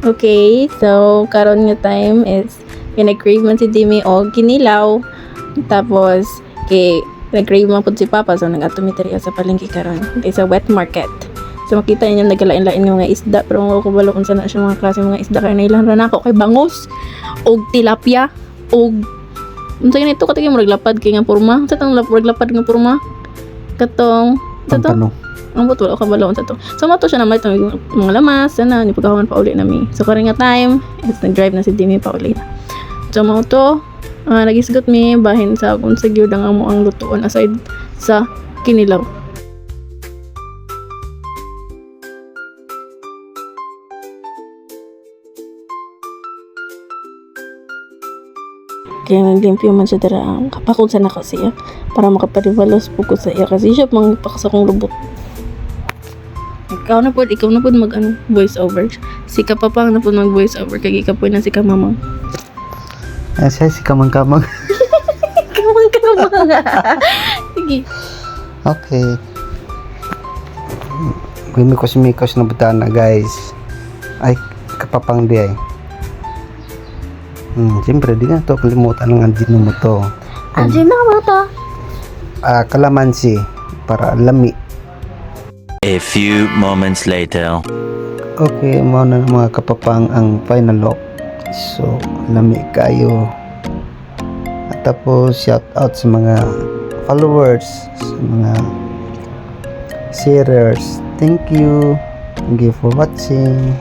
Okay, so karon nga time is nag-crave man si Dimi og kinilaw. Tapos nag-crave man pud si Papa, so nag-atometerya sa palengke karon. Okay, sa wet market. So makita niyo nagalain-lain nga mga isda, pero ako kabalo kung saan na siya mga klase mga isda kay nailan ra nako kay bangus og tilapia og unsa ganito katong murag lapad kay nga porma. Sa tong lapad nga porma. Katong sa to. Ang buto wala kabalo sa to. So mato siya naman itong mga lamas, sana ni pagkahuman pa uli nami. So karon nga time, is nag-drive na si Dimi pa uli. So mo to, nagisgot mi bahin sa kung sa gyud ang amo ang lutuon aside sa kinilaw. Kaya naglimpyo man siya dara kapakon sa nako siya para makaparibalos po ko sa iya kasi siya mang paksa kong lubot. Ikaw na po mag voice over. Si Kapapang na po mag voice over kay ikaw po na si Kamamang. Saya si kamang-kamang. Kamang. Sige. Okay. Gumikos-mikos na butana guys. Ay, kapapang di ay. Siyempre, di na to kalimutan ng anjin mo to. Anjin na mo to. Kalamansi para lami. A few moments later. Okay, muna na mga kapapang ang final look. So, lami kayo. At tapos, shout out sa mga followers, sa mga sharers. Thank you for watching.